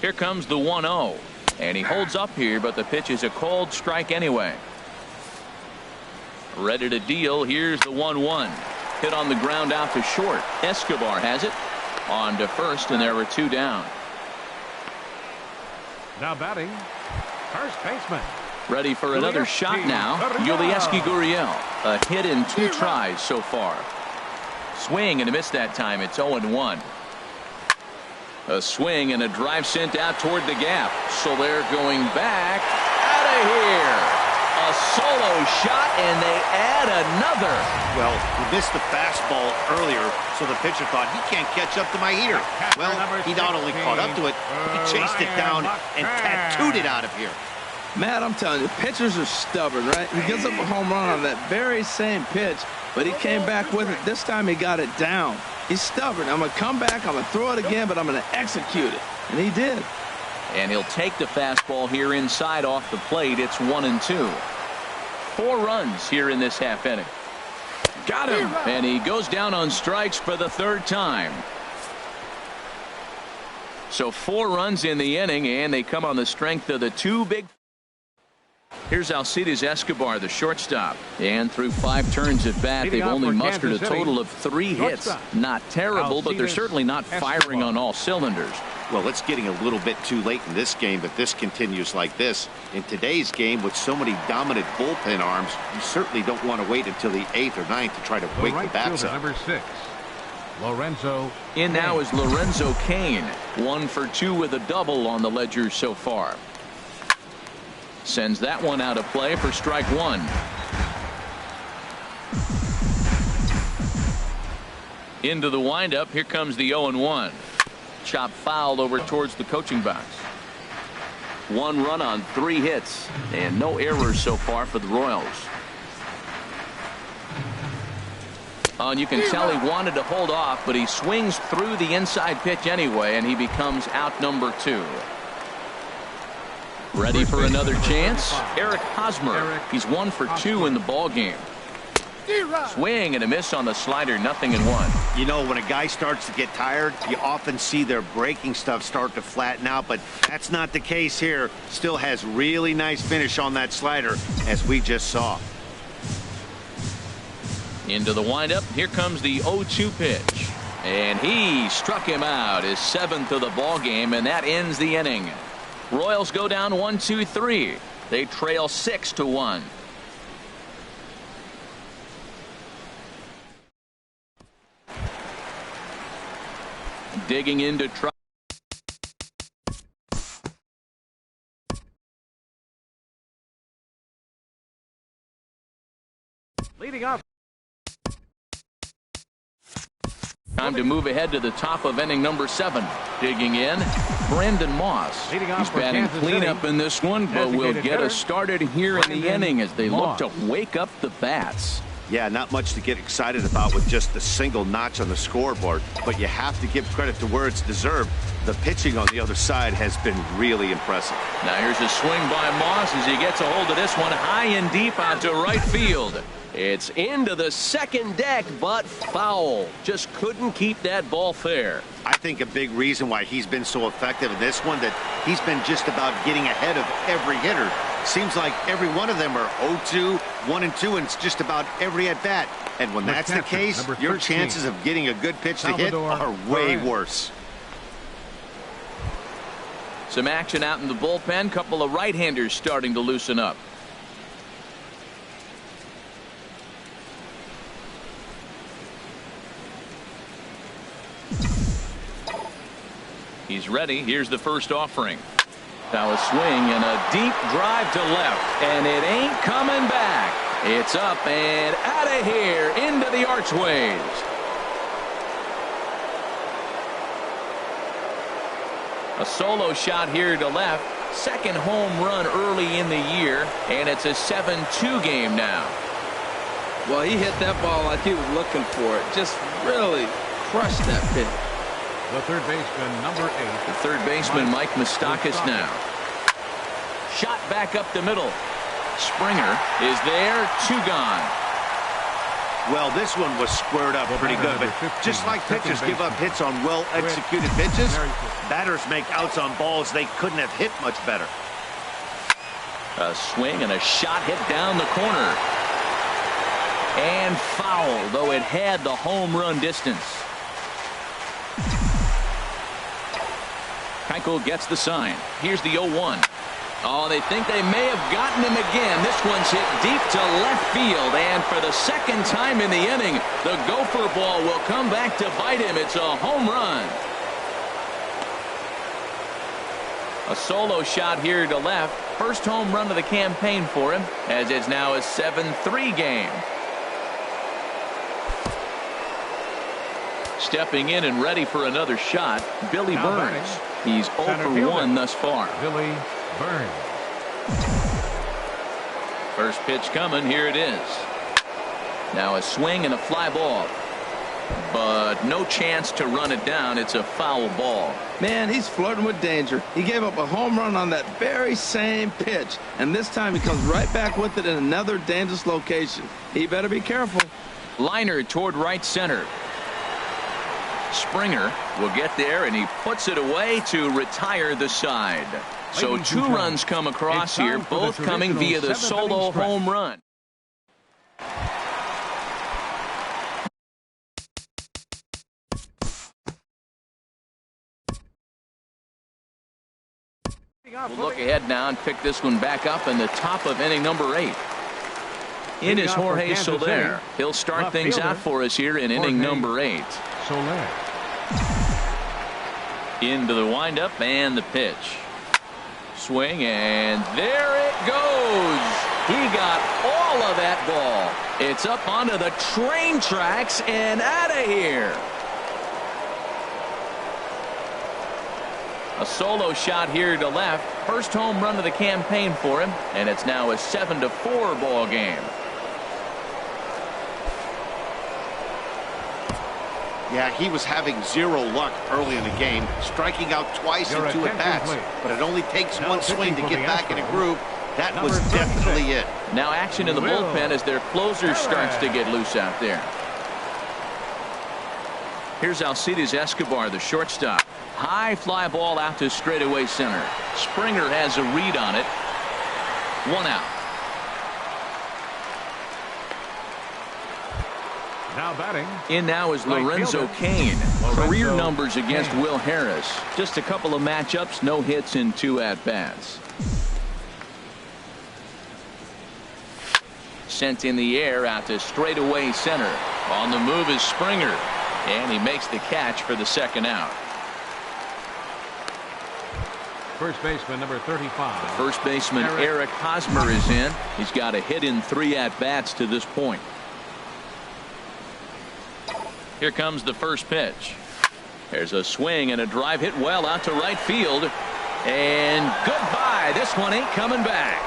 Here comes the 1-0. And he holds up here, but the pitch is a cold strike anyway. Ready to deal. Here's the 1-1. Hit on the ground out to short. Escobar has it. On to first, and there were 2 down. Now batting, first baseman. Ready for another shot now. Yulieski Gurriel. A hit in 2 tries so far. Swing and a miss that time. It's 0-1. A swing and a drive sent out toward the gap. So they're going back. Out of here. A solo shot, and they add another. Well, he missed the fastball earlier, so the pitcher thought he can't catch up to my heater. Well, he not only caught up to it, he chased it down and tattooed it out of here. Matt, I'm telling you, pitchers are stubborn, right? He gives up a home run on that very same pitch, but he came back with it. This time he got it down. He's stubborn. I'm going to come back, I'm going to throw it again, but I'm going to execute it. And he did. And he'll take the fastball here inside off the plate. It's 1-2. 4 runs here in this half inning. Got him. And he goes down on strikes for the 3rd time. So 4 runs in the inning, and they come on the strength of the 2 big. Here's Alcides Escobar, the shortstop. And through 5 turns at bat, they've only mustered a total of 3 hits. Not terrible, but they're certainly not firing on all cylinders. Well, it's getting a little bit too late in this game if this continues like this. In today's game, with so many dominant bullpen arms, you certainly don't want to wait until the 8th or 9th to try to wake the bats up. Number 6, Lorenzo. In now is Lorenzo Cain. 1 for 2 with a double on the ledger so far. Sends that one out of play for strike 1. Into the windup. Here comes the 0-1. Chop fouled over towards the coaching box. 1 run on 3 hits and no errors so far for the Royals. Oh, and you can tell he wanted to hold off, but he swings through the inside pitch anyway, and he becomes out number 2. Ready for another chance? Eric Hosmer. He's 1 for 2 in the ball game. Swing and a miss on the slider. 0-1. You know, when a guy starts to get tired, you often see their breaking stuff start to flatten out, but that's not the case here. Still has really nice finish on that slider, as we just saw. Into the windup. Here comes the 0-2 pitch. And he struck him out, his 7th of the ball game, and that ends the inning. Royals go down 1-2-3. They trail 6-1. Digging into try. Leading off. Time to move ahead to the top of inning number 7. Digging in, Brandon Moss. He's batting cleanup in this one, but will get us started here in the inning as they look to wake up the bats. Yeah, not much to get excited about with just the single notch on the scoreboard, but you have to give credit to where it's deserved. The pitching on the other side has been really impressive. Now here's a swing by Moss as he gets a hold of this one high and deep out to right field. It's into the second deck, but foul. Just couldn't keep that ball fair. I think a big reason why he's been so effective in this one, that he's been just about getting ahead of every hitter. Seems like every one of them are 0-2, 1-2, and it's just about every at-bat. And when that's the case, your chances of getting a good pitch to hit are way worse. Some action out in the bullpen. Couple of right-handers starting to loosen up. He's ready. Here's the first offering. Now a swing and a deep drive to left, and it ain't coming back. It's up and out of here into the archways. A solo shot here to left. Second home run early in the year, and it's a 7-2 game now. Well, he hit that ball like he was looking for it. Just really crushed that pitch. The third baseman, number 8. The third baseman, Mike Moustakas now. Shot back up the middle. Springer is there. 2 gone. Well, this one was squared up pretty good, but just like pitchers give up hits on well-executed pitches, batters make outs on balls they couldn't have hit much better. A swing and a shot hit down the corner. And foul, though it had the home run distance. Keuchel gets the sign. Here's the 0-1. Oh, they think they may have gotten him again. This one's hit deep to left field, and for the second time in the inning, the gopher ball will come back to bite him. It's a home run. A solo shot here to left. First home run of the campaign for him, as it's now a 7-3 game. Stepping in and ready for another shot, Billy Burns. He's 0 for 1 thus far. Billy Burns. First pitch coming. Here it is. Now a swing and a fly ball. But no chance to run it down. It's a foul ball. Man, he's flirting with danger. He gave up a home run on that very same pitch, and this time he comes right back with it in another dangerous location. He better be careful. Liner toward right center. Springer will get there, and he puts it away to retire the side. So 2 runs come across here, both coming via the solo home run. We'll look ahead now and pick this one back up in the top of inning number 8. In is Jorge Soler. He'll start things out for us here in inning number 8. Soler. Into the windup and the pitch. Swing, and there it goes. He got all of that ball. It's up onto the train tracks and out of here. A solo shot here to left. First home run of the campaign for him, and it's now a 7-4 ball game. Yeah, he was having 0 luck early in the game, striking out twice in 2 at-bats. But it only takes one swing to get back in a groove. That was definitely it. Now action in the bullpen as their closer starts to get loose out there. Here's Alcides Escobar, the shortstop. High fly ball out to straightaway center. Springer has a read on it. 1 out. Now batting. In now is Lorenzo Cain. Career numbers against Will Harris. Just a couple of matchups, no hits in 2 at-bats. Sent in the air out to straightaway center. On the move is Springer, and he makes the catch for the 2nd out. First baseman number 35. The first baseman Eric Hosmer is in. He's got a hit in 3 at-bats to this point. Here comes the first pitch. There's a swing and a drive hit well out to right field. And goodbye. This one ain't coming back.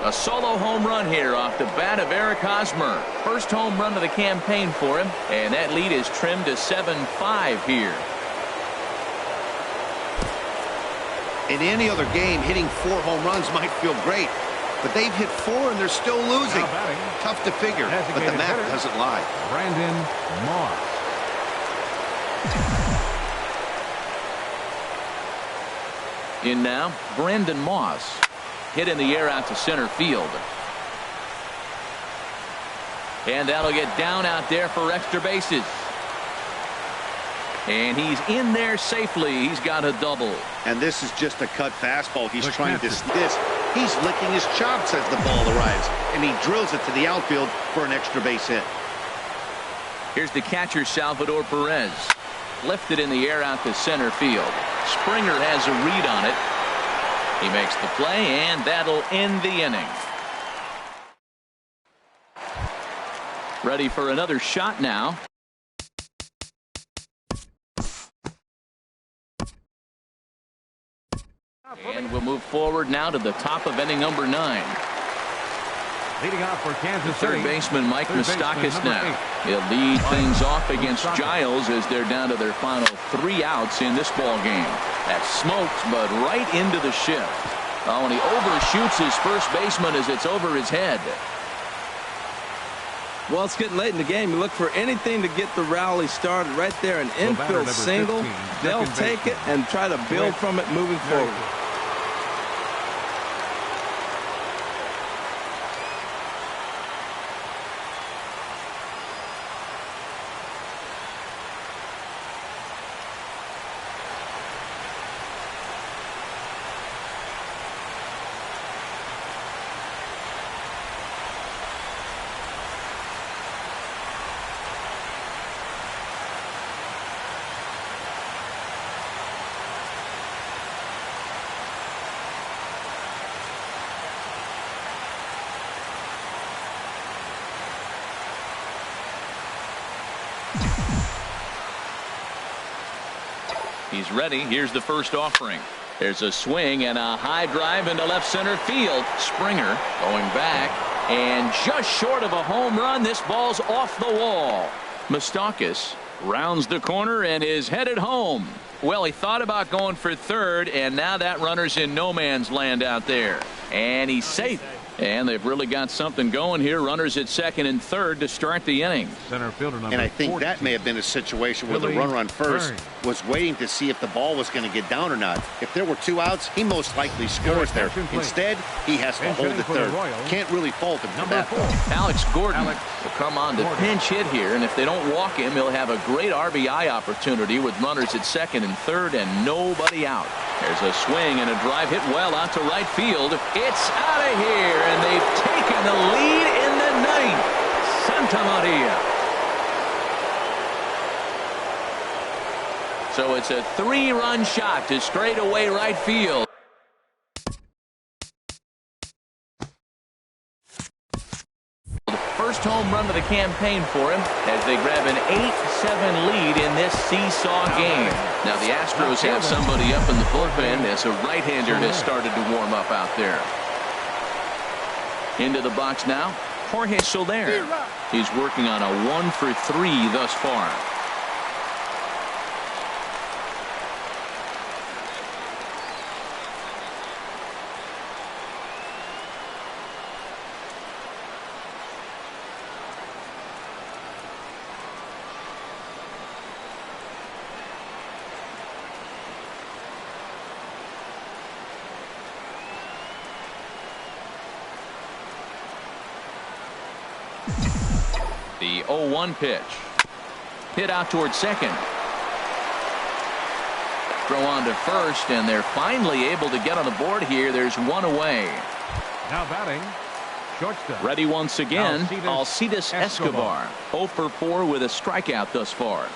A solo home run here off the bat of Eric Hosmer. First home run of the campaign for him, and that lead is trimmed to 7-5 here. In any other game, hitting 4 home runs might feel great, but they've hit 4 and they're still losing. Tough to figure, but the math doesn't lie. Brandon Moss. In now, Brandon Moss. Hit in the air out to center field. And that'll get down out there for extra bases. And he's in there safely. He's got a double. And this is just a cut fastball. He's trying to this. He's licking his chops as the ball arrives. And he drills it to the outfield for an extra base hit. Here's the catcher, Salvador Perez. Lifted in the air out to center field. Springer has a read on it. He makes the play, and that'll end the inning. Ready for another shot now. And we'll move forward now to the top of inning number 9. Leading off for Kansas City. Third baseman Mike Moustakas now. He'll lead things off against Giles as they're down to their final 3 outs in this ball game. That smoked, but right into the shift. Oh, and he overshoots his first baseman as it's over his head. Well, it's getting late in the game. You look for anything to get the rally started right there. An infield single. They'll take it and try to build from it moving forward. He's ready. Here's the first offering. There's a swing and a high drive into left center field. Springer going back, and just short of a home run. This ball's off the wall. Moustakas rounds the corner and is headed home. Well, he thought about going for third, and now that runner's in no man's land out there. And he's safe. And they've really got something going here. Runners at second and third to start the inning. Center fielder number and I think 14. that may have been a situation where the runner on first was waiting to see if the ball was going to get down or not. If there were 2 outs, he most likely scores there. Instead, he has to hold it third. Can't really fault him for that. Alex Gordon will come on to pinch hit here, and if they don't walk him, he'll have a great RBI opportunity with runners at second and third and nobody out. There's a swing and a drive hit well out to right field. It's out of here, and they've taken the lead in the ninth. Santa Maria. So it's a 3-run shot to straightaway right field. First home run of the campaign for him as they grab an 8-7 lead in this seesaw game. Now the Astros have somebody up in the bullpen as a right-hander has started to warm up out there. Into the box now, Jorge Soler. He's working on a 1-for-3 thus far. The 0-1 pitch. Hit out towards second. Throw on to first, and they're finally able to get on the board here. There's one away. Now batting, shortstop. Ready once again, Alcides Escobar. 0-for-4 with a strikeout thus far.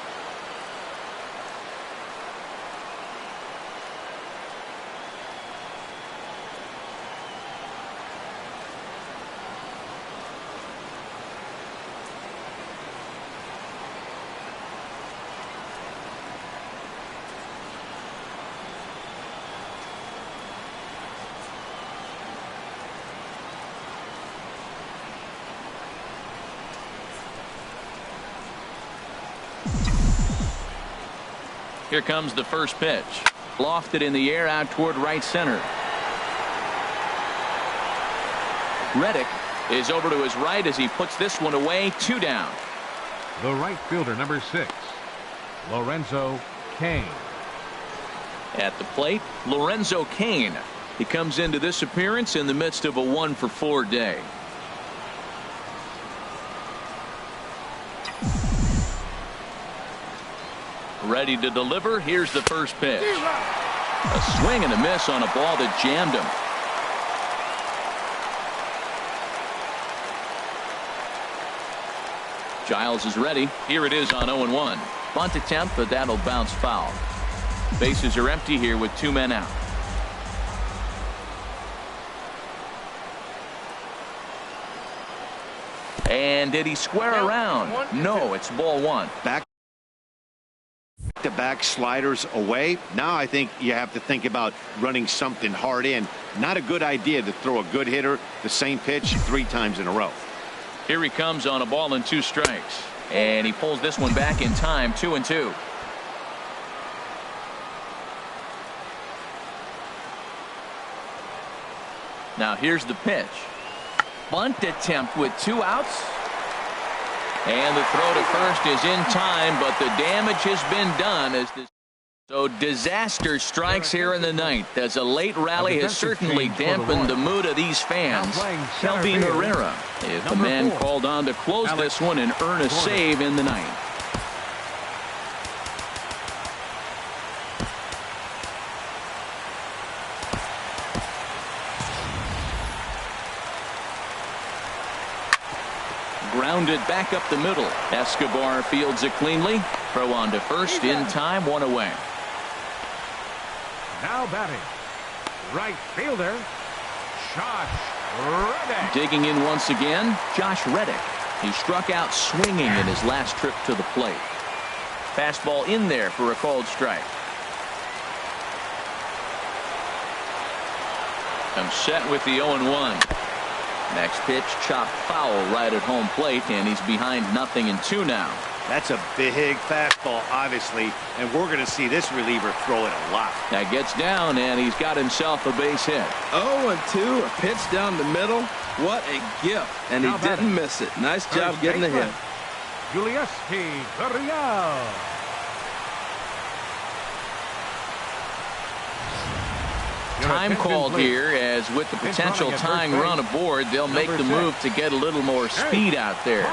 Here comes the first pitch. Lofted in the air out toward right center. Reddick is over to his right as he puts this one away. 2 down. The right fielder, number 6, Lorenzo Cain. At the plate, Lorenzo Cain. He comes into this appearance in the midst of a 1-for-4 day. Ready to deliver. Here's the first pitch. A swing and a miss on a ball that jammed him. Giles is ready. Here it is on 0-1. Bunt attempt, but that'll bounce foul. Bases are empty here with 2 men out. And did he square around? No, it's ball 1. Back-to-back sliders away. Now I think you have to think about running something hard in. Not a good idea to throw a good hitter the same pitch 3 times in a row. Here he comes on a ball and 2 strikes. And he pulls this one back in time. 2-2. Now here's the pitch. Bunt attempt with 2 outs. And the throw to first is in time, but the damage has been done as this. So disaster strikes here in the ninth as a late rally has certainly dampened the mood of these fans. Kelvin Herrera is the man called on to close this one and earn a save in the ninth. Grounded back up the middle. Escobar fields it cleanly. Throw on to first in time. 1 away. Now batting, right fielder, Josh Reddick. Digging in once again, Josh Reddick. He struck out swinging in his last trip to the plate. Fastball in there for a called strike. I'm set with the 0-1. Next pitch, chopped foul right at home plate, and he's behind 0-2 now. That's a big fastball, obviously, and we're going to see this reliever throw it a lot. That gets down, and he's got himself a base hit. 0-2, a pitch down the middle. What a gift, and he didn't miss it. Nice job getting the hit. Julieski Gurriel. Time called here, as with the potential tying run aboard, they'll make the move to get a little more speed out there.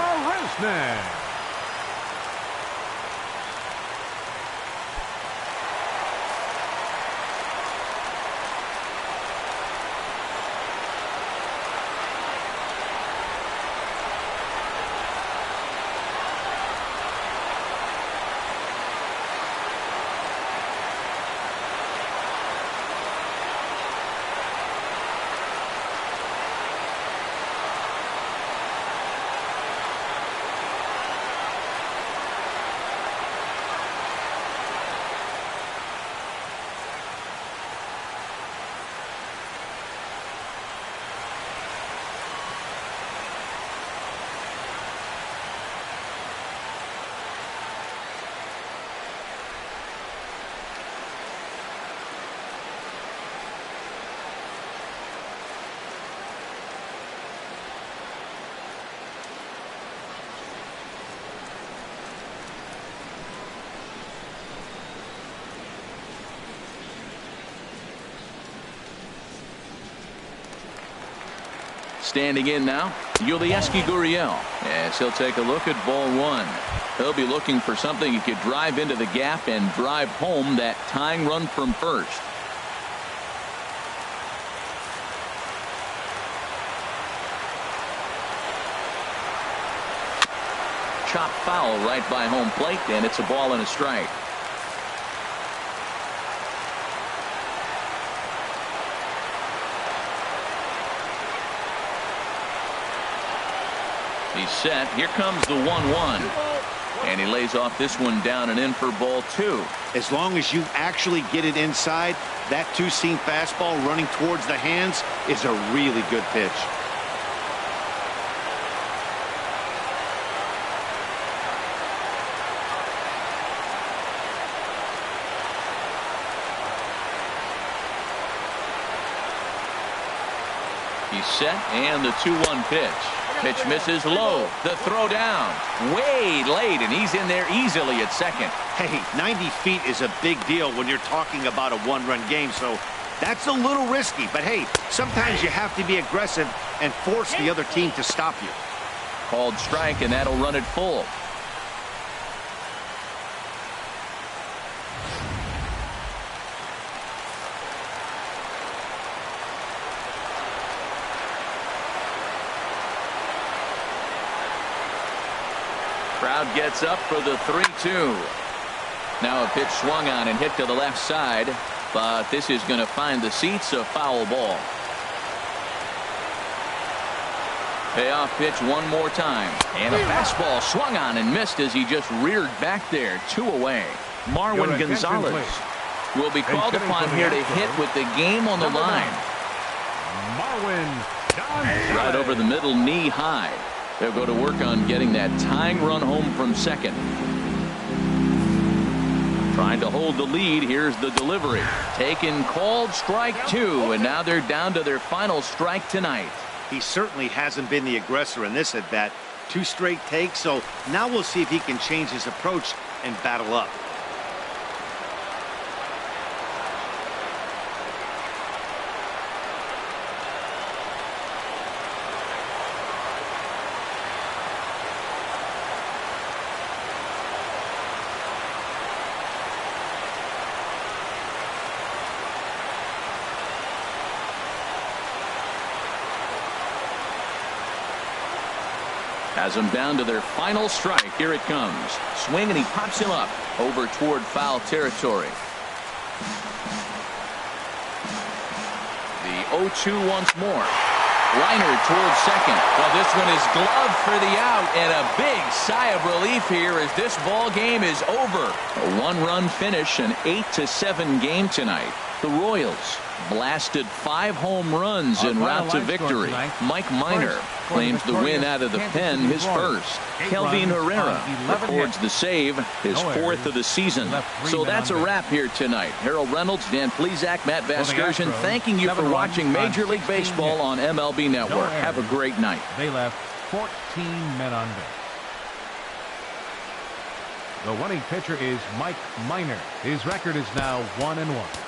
Standing in now, Julieski Gurriel, as he'll take a look at ball one. He'll be looking for something he could drive into the gap and drive home that tying run from first. Chopped foul right by home plate, and it's a ball and a strike. He's set. Here comes the 1-1. And he lays off this one down and in for ball two. As long as you actually get it inside, that two-seam fastball running towards the hands is a really good pitch. He's set, and the 2-1 pitch. Pitch misses low. The throw down. Way late, and he's in there easily at second. Hey, 90 feet is a big deal when you're talking about a one-run game, so that's a little risky. But hey, sometimes you have to be aggressive and force the other team to stop you. Called strike, and that'll run it full. Crowd gets up for the 3-2. Now a pitch swung on and hit to the left side, but this is going to find the seats, a foul ball. Payoff pitch one more time, and a fastball swung on and missed as he just reared back there. 2 away. Marwin Gonzalez will be called upon here to hit with the game on the line. Right over the middle, knee high. They'll go to work on getting that tying run home from second. Trying to hold the lead. Here's the delivery. Taken, called strike 2, and now they're down to their final strike tonight. He certainly hasn't been the aggressor in this at bat. 2 straight takes, so now we'll see if he can change his approach and battle up. Has them down to their final strike. Here it comes. Swing, and he pops him up over toward foul territory. The 0-2 once more. Liner towards second. Well, this one is gloved for the out, and a big sigh of relief here as this ball game is over. A 1-run finish, an 8-7 game tonight. the Royals blasted 5 home runs en route to victory. Mike Minor claims the win out of the pen, his first. Kelvin Herrera records the save, his 4th of the season. So that's a wrap here tonight. Harold Reynolds, Dan Plesac, Matt Vasgersian, thanking you for watching Major League Baseball on MLB Network. Have a great night. They left 14 men on base. The winning pitcher is Mike Minor. His record is now 1-1.